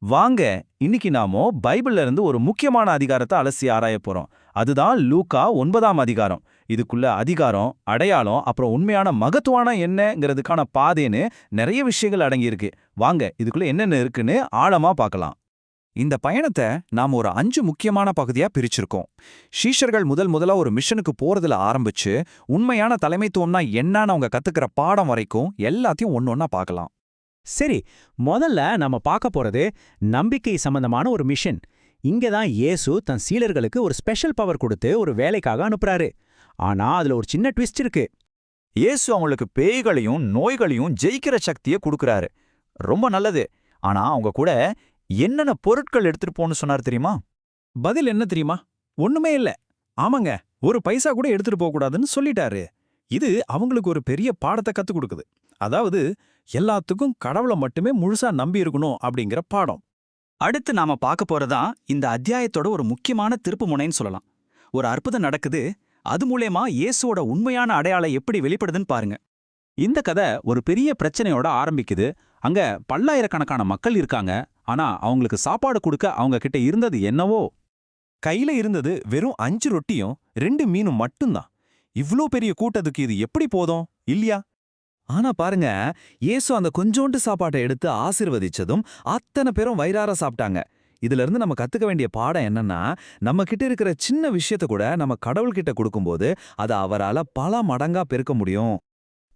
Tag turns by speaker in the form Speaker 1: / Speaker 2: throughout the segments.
Speaker 1: வாங்க, இன்னைக்கு நாமோ பைபிள்ல இருந்து ஒரு முக்கியமான அதிகாரத்தை அலசி ஆராய போறோம். அதுதான் லூக்கா 9ஆம் அதிகாரம். இதுக்குள்ள அதிகாரம், அடையாளம், அப்புறம் உண்மையான மகத்துவான என்னங்கிறதுக்கான பாதைன்னு நிறைய விஷயங்கள் அடங்கியிருக்கு. வாங்க, இதுக்குள்ள என்னென்ன இருக்குன்னு ஆழமா பார்க்கலாம். இந்த பயணத்தை நாம ஒரு 5 முக்கியமான பகுதியா பிரிச்சிருக்கோம். சீஷர்கள் முதல்ல ஒரு மிஷனுக்கு போறதுல ஆரம்பிச்சு, உண்மையான தலைமைத்துவம்னா என்னன்னு அவங்க கத்துக்கிற பாடம் வரைக்கும் எல்லாத்தையும் ஒன்னொன்னா பார்க்கலாம்.
Speaker 2: சரி, முதல்ல நாம பார்க்க போறது நம்பிக்கை சம்பந்தமான ஒரு மிஷன். இங்க தான் இயேசு தன் சீடர்களுக்கு ஒரு ஸ்பெஷல் பவர் கொடுத்து ஒரு வேலைக்காக அனுப்புறாரு. ஆனா அதுல ஒரு சின்ன ட்விஸ்ட் இருக்கு.
Speaker 1: இயேசு அவங்களுக்கு பேய்களையும் நோய்களையும் ஜெயிக்கிற சக்தியை கொடுக்கறாரு. ரொம்ப நல்லது. ஆனா அவங்க கூட என்னென்ன பொருட்கள் எடுத்துட்டு போன்னு சொன்னார் தெரியுமா?
Speaker 3: பதில் என்ன தெரியுமா? ஒண்ணுமே இல்ல. ஆமாங்க, ஒரு பைசா கூட எடுத்துட்டு போக கூடாதுன்னு சொல்லிட்டாரு. இது அவங்களுக்கு ஒரு பெரிய பாடத்தை கத்துக் கொடுக்குது. அதாவது எல்லாத்துக்கும் கடவுளை மட்டுமே முழுசா நம்பி இருக்கணும் அப்படிங்கிற பாடம்.
Speaker 4: அடுத்து நாம பார்க்க போறதா இந்த அத்தியாயத்தோட ஒரு முக்கியமான திருப்பு முனைன்னு சொல்லலாம். ஒரு அற்புதம் நடக்குது. அது மூலமா இயேசுவோட உண்மையான அடையாளம் எப்படி வெளிப்படுதுன்னு பாருங்க.
Speaker 3: இந்த கதை ஒரு பெரிய பிரச்சனையோட ஆரம்பிக்குது. அங்க பல்லாயிரக்கணக்கான மக்கள் இருக்காங்க. ஆனா அவங்களுக்கு சாப்பாடு கொடுக்க அவங்க கிட்ட இருந்தது என்னவோ? கையில இருந்தது வெறும் 5 ரொட்டியும் 2 மீனும் மட்டும்தான். இவ்ளோ பெரிய கூட்டத்துக்கு இது எப்படி போதும் இல்லையா? ஆனா பாருங்க, இயேசு அந்த கொஞ்சோண்டு சாப்பாட்டை எடுத்து ஆசீர்வதிச்சதும் அத்தனை பேரும் வயிறார சாப்பிட்டாங்க. இதுல இருந்து நம்ம கத்துக்க வேண்டிய பாடம் என்னன்னா, நம்ம கிட்ட இருக்கிற சின்ன விஷயத்த கூட நம்ம கடவுள்கிட்ட கொடுக்கும்போது அதை அவரால பல மடங்கா பெருக்க முடியும்.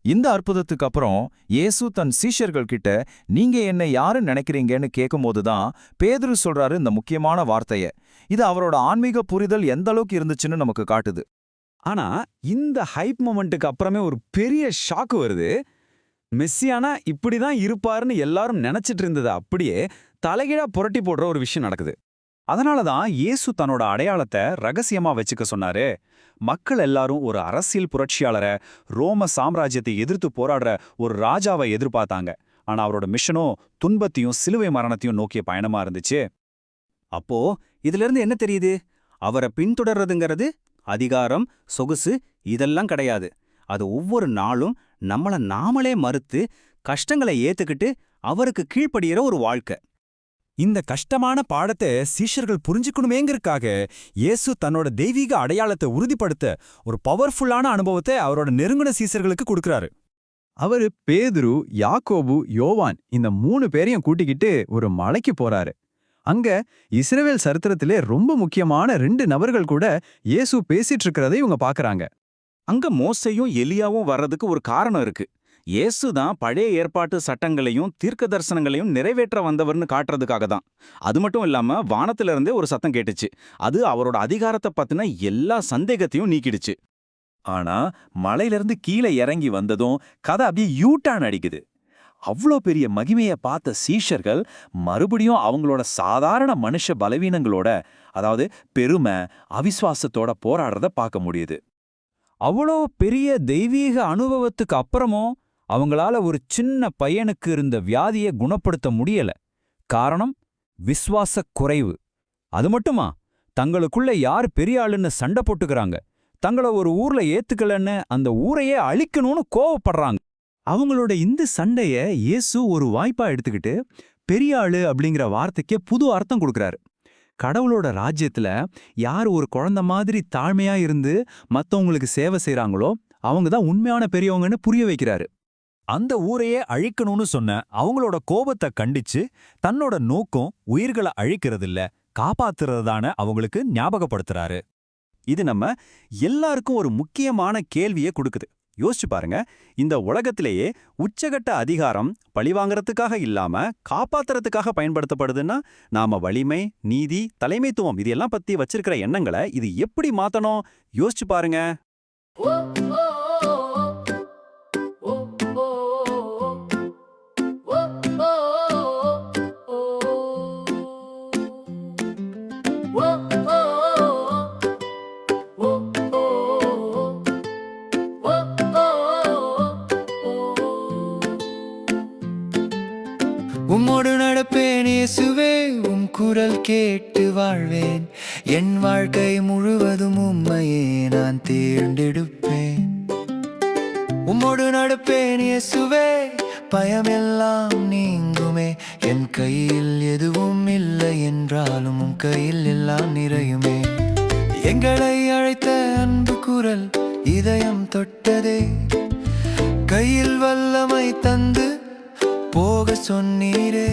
Speaker 1: இந்த அற்புதத்துக்கு அப்புறம் இயேசு தன் சீஷர்கள் கிட்ட நீங்க என்ன யாருன்னு நினைக்கிறீங்கன்னு கேட்கும்போது தான் பேதுரு சொல்றாரு இந்த முக்கியமான வார்த்தைய. இது அவரோட ஆன்மீக புரிதல் எந்த அளவுக்கு இருந்துச்சுன்னு நமக்கு காட்டுது.
Speaker 3: ஆனா இந்த ஹைப் மொமெண்ட்டுக்கு அப்புறமே ஒரு பெரிய ஷாக்கு வருது. மெஸ்ஸியானா இப்படிதான் இருப்பாருன்னு எல்லாரும் நினைச்சிட்டு இருந்தது அப்படியே தலைகீழா புரட்டி போடுற ஒரு விஷயம் நடக்குது.
Speaker 1: அதனால தான் இயேசு தன்னோட அடையாளத்தை ரகசியமா வச்சுக்க சொன்னாரு. மக்கள் எல்லாரும் ஒரு அரசியல் புரட்சியாளரை, ரோம சாம்ராஜ்யத்தை எதிர்த்து போராடுற ஒரு ராஜாவை எதிர்பார்த்தாங்க. ஆனா அவரோட மிஷனோ துன்பத்தையும் சிலுவை மரணத்தையும் நோக்கிய பயணமா இருந்துச்சு.
Speaker 4: அப்போ இதுல இருந்து என்ன தெரியுது? அவரை பின்தொடர்றதுங்கிறது அதிகாரம், சொகுசு இதெல்லாம் கிடையாது. அது ஒவ்வொரு நாளும் நம்மள நாமளே மறுத்து கஷ்டங்களை ஏத்துக்கிட்டு அவருக்கு கீழ்ப்படிகிற ஒரு வாழ்க்கை.
Speaker 3: இந்த கஷ்டமான பாடத்தை சீஷர்கள் புரிஞ்சுக்கணுமேங்கிறதுக்காக இயேசு தன்னோட தெய்வீக அடையாளத்தை உறுதிப்படுத்த ஒரு பவர்ஃபுல்லான அனுபவத்தை அவரோட நெருங்கின சீஷர்களுக்கு கொடுக்கறாரு. அவரு பேதுரு, யாக்கோபு, யோவான் இந்த 3 பேரையும் கூட்டிக்கிட்டு ஒரு மலைக்கு போறாரு. அங்க இஸ்ரவேல் சரித்திரத்திலே ரொம்ப முக்கியமான 2 நபர்கள் கூட இயேசு பேசிட்டு இருக்கிறதை இவங்க பாக்குறாங்க.
Speaker 1: அங்க மோசேயும் எலியாவும் வர்றதுக்கு ஒரு காரணம் இருக்கு. இயேசு தான் பழைய ஏற்பாட்டு சட்டங்களையும் தீர்க்க தரிசனங்களையும் நிறைவேற்ற வந்தவர்னு காட்டுறதுக்காக தான். அது மட்டும் இல்லாம வானத்துல இருந்தே ஒரு சத்தம் கேட்டுச்சு. அது அவரோட அதிகாரத்தை பத்தின எல்லா சந்தேகத்தையும் நீக்கிடுச்சு. ஆனா மலையிலிருந்து கீழே இறங்கி வந்ததும் கதை அப்படியே யூ-டர்ன் அடிக்குது. அவ்வளோ பெரிய மகிமையை பார்த்த சீஷர்கள் மறுபடியும் அவங்களோட சாதாரண மனுஷ பலவீனங்களோட, அதாவது பெருமை, அவிசுவாசத்தோட போராடுறத பார்க்க முடியுது.
Speaker 3: அவ்வளோ பெரிய தெய்வீக அனுபவத்துக்கு அப்புறமும் அவங்களால ஒரு சின்ன பையனுக்கு இருந்த வியாதியை குணப்படுத்த முடியல. காரணம் விசுவாசக் குறைவு. அது மட்டுமா, தங்களுக்குள்ள யார் பெரிய ஆளுன்னு சண்டை போட்டுக்கிறாங்க. தங்கள ஒரு ஊர்ல ஏத்துக்கலன்னு அந்த ஊரையே அழிக்கணும்னு கோவப்படுறாங்க. அவங்களோட இந்த சண்டைய இயேசு ஒரு வாய்ப்பா எடுத்துக்கிட்டு பெரிய ஆளு அப்படிங்கிற வார்த்தைக்கே புது அர்த்தம் கொடுக்கறாரு. கடவுளோட ராஜ்யத்துல யார் ஒரு குழந்தை மாதிரி தாழ்மையா இருந்து மத்தவங்களுக்கு சேவை செய்றாங்களோ அவங்க தான் உண்மையான பெரியவங்கன்னு புரிய வைக்கிறாரு. அந்த ஊரையே அழிக்கணும்னு சொன்ன அவங்களோட கோபத்தை கண்டிச்சு தன்னோட நோக்கம் உயிர்களை அழிக்கிறதில்ல, காப்பாத்துறதுதான அவங்களுக்கு ஞாபகப்படுத்துறாரு.
Speaker 1: இது நம்ம எல்லாருக்கும் ஒரு முக்கியமான கேள்வியை கொடுக்குது. யோசிச்சு பாருங்க, இந்த உலகத்திலேயே உச்சகட்ட அதிகாரம் பழிவாங்கறதுக்காக இல்லாம காப்பாத்துறதுக்காக பயன்படுத்தப்படுதுன்னா, நாம வலிமை, நீதி, தலைமைத்துவம் இதெல்லாம் பத்தி வச்சிருக்கிற எண்ணங்களை இது எப்படி மாத்தணும் யோசிச்சு பாருங்க.
Speaker 5: உம்மோடு நடப்பேன் இயேசுவே, உம் குரல் கேட்டு வாழ்வேன். என் வாழ்க்கை முழுவதும் உம்மையே நான் தேர்ந்தெடுப்பேன். உம்மோடு நடப்பேன் இயேசுவே, பயமெல்லாம் நீங்குமே. என் கையில் எதுவும் என்றாலும் உம் கையில் எல்லாம் நிறையுமே. எங்களை அழைத்த அன்பு குரல் இதயம் தொட்டதே. கையில் வல்லமை தந்து போக சொன்னீரே.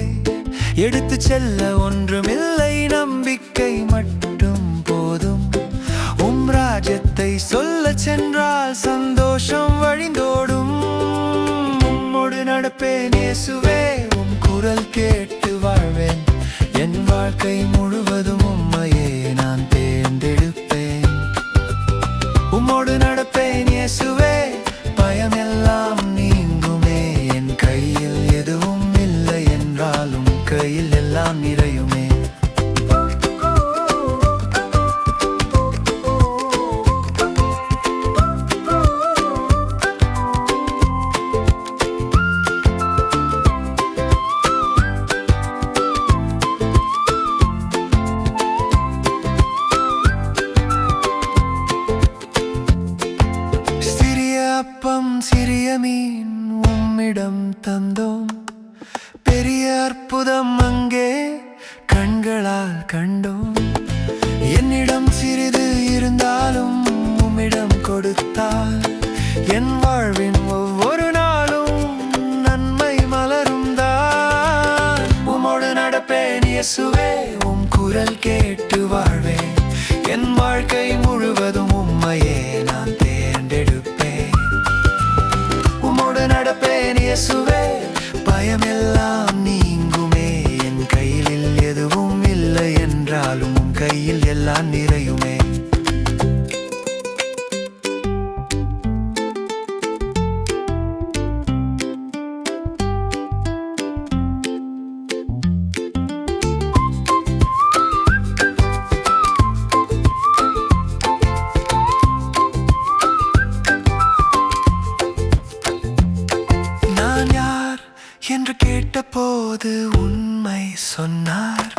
Speaker 5: எடுத்து செல்ல ஒன்றுமில்லை, நம்பிக்கை மட்டும் போதும். உம் ராஜ்யத்தை சொல்ல சென்றால் சந்தோஷம் வழிந்தோடும். உம்மோடு நடப்பேன் இயேசுவே, உம் குரல் கேட்டு வாழ்வேன். என் வாழ்க்கை முழுவதும் உம்மையே நான் தேர்ந்தெடுப்பேன். உம்மோடு நடப்பேன் இயேசுவே, பயமெல்லாம் நீங்குமே. என் கையில் எதுவும் இல்லை என்றாலும் கையில் எல்லாம் நிறையுமே. சிறிய மீன் உம்மிடம் தந்தோம். பெரிய அற்புதம் அங்கே கண்களால் கண்டோம். என்னிடம் சிறிது இருந்தாலும் உம்மிடம் கொடுத்தால் என் வாழ்வின் ஒவ்வொரு நாளும் நன்மை மலரும் தான். உம்மோடு நடப்பேன் இயேசுவே, உம் குரல் கேட்டு வாழ்வேன். என் வாழ்க்கை முழுவதும் உம்மையே நான் தேர்ந்தெடுப்பேன். உம்மோடு நடப்பேன் இயேசுவே, பயமெல்லாம் நீங்குமே. என் கையில் எதுவும் இல்லை என்றாலும் உம் கையில் எல்லாம் நிறையுமே. என்று கேட்டபோது உண்மை சொன்னார்.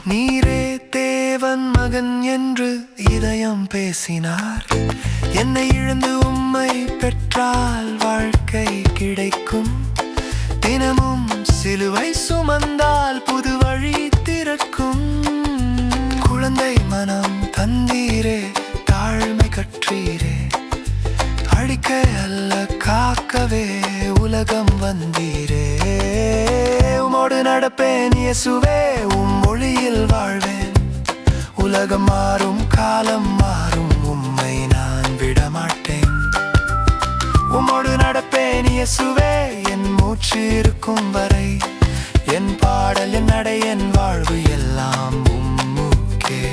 Speaker 5: நீரே தேவன் மகன் என்று இதயம் பேசினார். என்னை இழந்து உம்மை பெற்றால் வாழ்க்கை கிடைக்கும். தினமும் சிலுவை சுமந்தால் புது வழி திறக்கும். குழந்தை மனம் தந்தீரே, தாழ்மை கற்றீரே. அழிக்க அல்ல காக்கவே உலகம் வந்தீரே. உம்மோடு நடப்பேன் இயேசுவே, உம் மொழியில் வாழ்வேன். உலகம் மாறும், காலம் மாறும், உம்மை நான் விடமாட்டேன். உம்மோடு நடப்பேன் இயேசுவே, என் மூச்சு இருக்கும் வரை. என் பாடல், என் நடை, என் வாழ்வு எல்லாம் உம்முக்கே.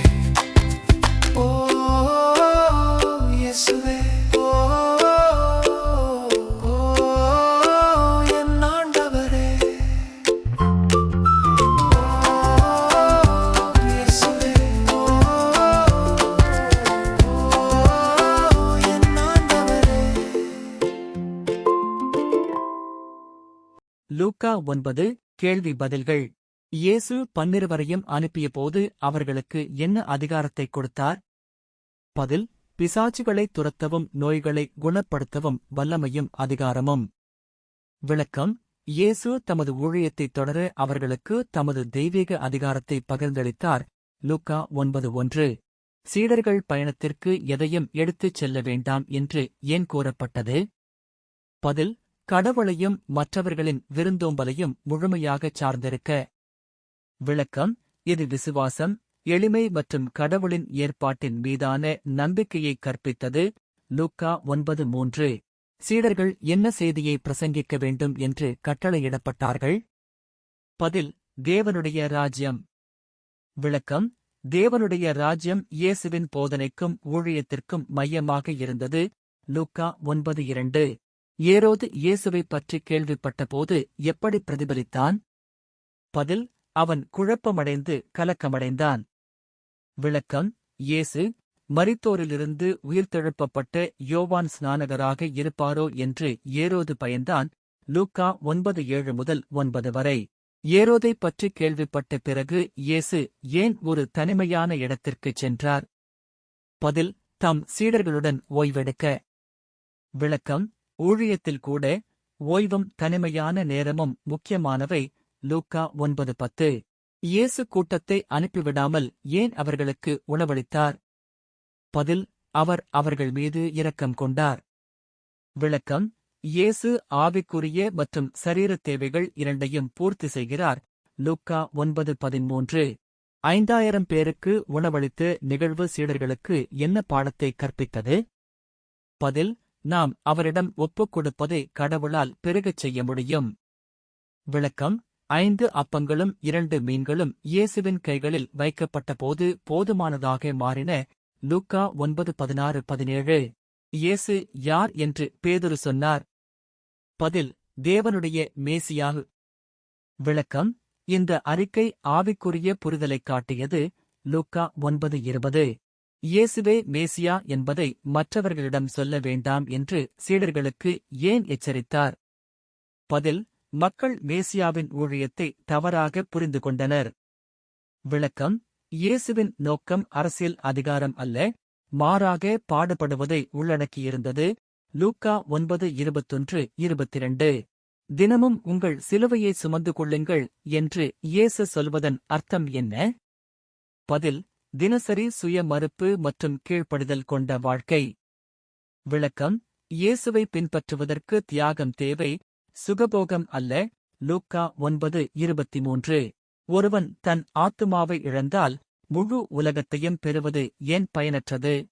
Speaker 5: ஓ இயேசுவே,
Speaker 6: லூக்கா 9 கேள்வி பதில்கள். இயேசு 12 அனுப்பியபோது அவர்களுக்கு என்ன அதிகாரத்தை கொடுத்தார்? பதில்: பிசாசுகளை துரத்தவும் நோய்களை குணப்படுத்தவும் வல்லமையும் அதிகாரமும். விளக்கம்: இயேசு தமது ஊழியத்தைத் தொடர அவர்களுக்கு தமது தெய்வீக அதிகாரத்தை பகிர்ந்தளித்தார். லூக்கா 9:1. சீடர்கள் பயணத்திற்கு எதையும் எடுத்துச் செல்ல வேண்டாம் என்று ஏன் கூறப்பட்டது? பதில்: கடவுளையும் மற்றவர்களின் விருந்தோம்பலையும் முழுமையாகச் சார்ந்திருக்க. விளக்கம்: இது விசுவாசம், எளிமை மற்றும் கடவுளின் ஏற்பாட்டின் மீதான நம்பிக்கையை கற்பித்தது. லூக்கா 9:3. சீடர்கள் என்ன செய்தியை பிரசங்கிக்க வேண்டும் என்று கட்டளையிடப்பட்டார்கள்? பதில்: தேவனுடைய ராஜ்யம். விளக்கம்: தேவனுடைய ராஜ்யம் இயேசுவின் போதனைக்கும் ஊழியத்திற்கும் மையமாக இருந்தது. லூக்கா 9:2. ஏரோது இயேசுவைப் பற்றி கேள்விப்பட்டபோது எப்படி பிரதிபலித்தான்? பதில்: அவன் குழப்பமடைந்து கலக்கமடைந்தான். விளக்கம்: இயேசு மரித்தோரிலிருந்து உயிர்த்தெழுப்பப்பட்ட யோவான் ஸ்நானகராக இருப்பாரோ என்று ஏரோது பயந்தான். லூக்கா 9:7 முதல் 9 வரை. ஏரோதைப் பற்றி கேள்விப்பட்ட பிறகு இயேசு ஏன் ஒரு தனிமையான இடத்திற்குச் சென்றார்? பதில்: தம் சீடர்களுடன் ஓய்வெடுக்க. விளக்கம்: ஊழியத்தில் கூட ஓய்வும் தனிமையான நேரமும் முக்கியமானவை. லூக்கா 9:10. இயேசு கூட்டத்தை அனுப்பிவிடாமல் ஏன் அவர்களுக்கு உணவளித்தார்? பதில்: அவர் அவர்கள் மீது இரக்கம் கொண்டார். விளக்கம்: இயேசு ஆவிக்குரிய மற்றும் சரீரத் தேவைகள் இரண்டையும் பூர்த்தி செய்கிறார். லூக்கா 9:13. 5000 பேருக்கு உணவளித்த நிகழ்வு சீடர்களுக்கு என்ன பாடத்தை கற்பித்தது? பதில்: நாம் அவரிடம் ஒப்புக் கொடுப்பதை கடவுளால் பெருகச் செய்ய முடியும். விளக்கம்: 5 அப்பங்களும் 2 மீன்களும் இயேசுவின் கைகளில் வைக்கப்பட்டபோது போதுமானதாக மாறின. லூக்கா 9:16-17. இயேசு யார் என்று பேதுரு சொன்னார்? பதில்: தேவனுடைய மேசியா. விளக்கம்: இந்த அறிக்கை ஆவிக்குரிய புரிதலைக் காட்டியது. லூக்கா 9:20. இயேசுவே மேசியா என்பதை மற்றவர்களிடம் சொல்ல வேண்டாம் என்று சீடர்களுக்கு ஏன் எச்சரித்தார்? பதில்: மக்கள் மேசியாவின் ஊழியத்தை தவறாக புரிந்து கொண்டனர். விளக்கம்: இயேசுவின் நோக்கம் அரசியல் அதிகாரம் அல்ல, மாறாக பாடுபடுவதை உள்ளடக்கியிருந்தது. லூக்கா 9:21-22. தினமும் உங்கள் சிலுவையை சுமந்து கொள்ளுங்கள் என்று இயேசு சொல்வதன் அர்த்தம் என்ன? பதில்: தினசரி சுய மறுப்பு மற்றும் கீழ்ப்படிதல் கொண்ட வாழ்க்கை. விளக்கம்: இயேசுவை பின்பற்றுவதற்கு தியாகம் தேவை, சுகபோகம் அல்ல. லூக்கா 9:23. ஒருவன் தன் ஆத்துமாவை இழந்தால் முழு உலகத்தையும் பெறுவது ஏன் பயனற்றது?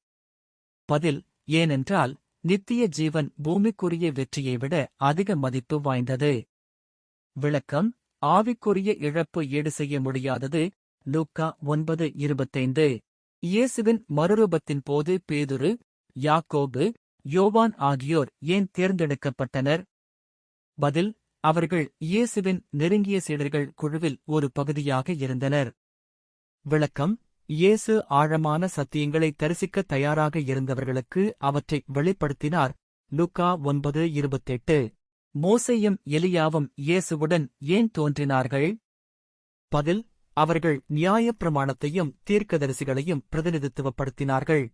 Speaker 6: பதில்: ஏனென்றால் நித்திய ஜீவன் பூமிக்குரிய வெற்றியை விட அதிக மதிப்பு வாய்ந்தது. விளக்கம்: ஆவிக்குரிய இழப்பு ஈடு செய்ய முடியாதது. லூக்கா 9:25. இயேசுவின் மறுரூபத்தின் போது பேதுரு, யாக்கோபு, யோவான் ஆகியோர் ஏன் தேர்ந்தெடுக்கப்பட்டனர்? பதில்: அவர்கள் இயேசுவின் நெருங்கிய சீடர்கள் குழுவில் ஒரு பகுதியாக இருந்தனர். விளக்கம்: இயேசு ஆழமான சத்தியங்களை தரிசிக்க தயாராக இருந்தவர்களுக்கு அவற்றை வெளிப்படுத்தினார். லூக்கா 9:28. மோசேயும் எலியாவும் இயேசுவுடன் ஏன் தோன்றினார்கள்? பதில்: அவர்கள் நியாயப்பிரமாணத்தையும் தீர்க்கதரிசிகளையும் பிரதிநிதித்துவப்படுத்தினார்கள்.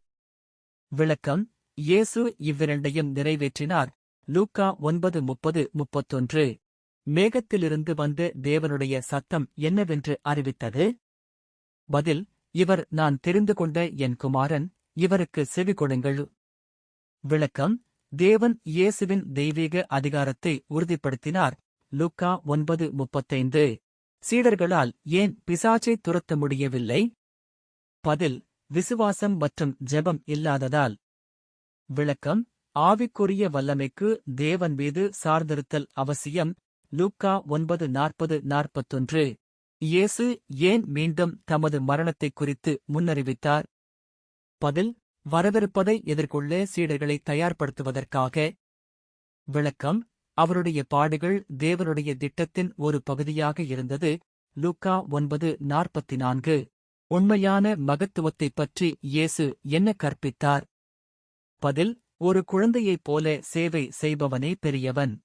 Speaker 6: விளக்கம்: இயேசு இவ்விரண்டையும் நிறைவேற்றினார். லூக்கா 9:30-31. மேகத்திலிருந்து வந்த தேவனுடைய சத்தம் என்னவென்று அறிவித்தது? பதில்: இவர் நான் தெரிந்து கொண்ட என் குமாரன், இவருக்கு செவி கொடுங்கள். விளக்கம்: தேவன் இயேசுவின் தெய்வீக அதிகாரத்தை உறுதிப்படுத்தினார். லூக்கா 9:35. சீடர்களால் ஏன் பிசாசை துரத்த முடியவில்லை? பதில்: விசுவாசம் மற்றும் ஜெபம் இல்லாததால். விளக்கம்: ஆவிக்குரிய வல்லமைக்கு தேவன் மீது சார்ந்திருத்தல் அவசியம். லூக்கா 9:40-41. இயேசு ஏன் மீண்டும் தமது மரணத்தைக் குறித்து முன்னறிவித்தார்? பதில்: வரவிருப்பதை எதிர்கொள்ள சீடர்களை தயார்படுத்துவதற்காக. விளக்கம்: அவருடைய பாடுகள் தேவனுடைய திட்டத்தின் ஒரு பகுதியாக இருந்தது. லூக்கா 9:44. உண்மையான மகத்துவத்தைப் பற்றி இயேசு என்ன கற்பித்தார்? பதில்: ஒரு குழந்தையைப் போல சேவை செய்பவனே பெரியவன்.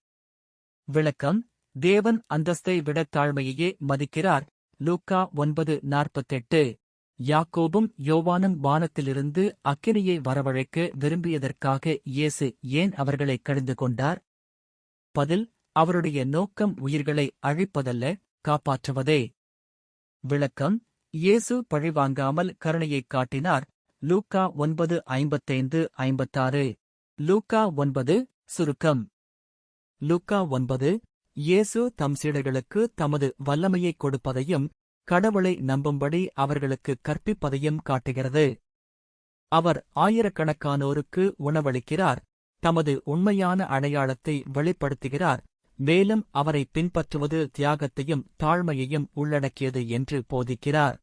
Speaker 6: விளக்கம்: தேவன் அந்தஸ்தை விட தாழ்மையையே மதிக்கிறார். லூக்கா 9:48. யாக்கோபும் யோவானும் வானத்திலிருந்து அக்கினியை வரவழைக்க விரும்பியதற்காக இயேசு ஏன் அவர்களை கடிந்து கொண்டார்? பதில்: அவருடைய நோக்கம் உயிர்களை அழிப்பதல்ல, காப்பாற்றுவதே. விளக்கம்: இயேசு பழிவாங்காமல் கருணையைக் காட்டினார். லூக்கா 9:55-56. லூக்கா 9. சுருக்கம்: லூக்கா 9 இயேசு தம் சீடர்களுக்கு தமது வல்லமையைக் கொடுப்பதையும் கடவுளை நம்பும்படி அவர்களுக்கு கற்பிப்பதையும் காட்டுகிறது. அவர் ஆயிரக்கணக்கானோருக்கு உணவளிக்கிறார், தமது உண்மையான அடையாளத்தை வெளிப்படுத்துகிறார், மேலும் அவரை பின்பற்றுவது தியாகத்தையும் தாழ்மையையும் உள்ளடக்கியது என்று போதிக்கிறார்.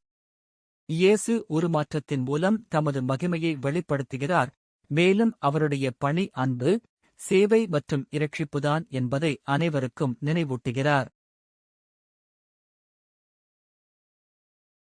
Speaker 6: இயேசு உருமாற்றத்தின் மூலம் தமது மகிமையை வெளிப்படுத்துகிறார், மேலும் அவருடைய பணி அன்பு, சேவை மற்றும் இரட்சிப்புதான் என்பதை அனைவருக்கும் நினைவூட்டுகிறார்.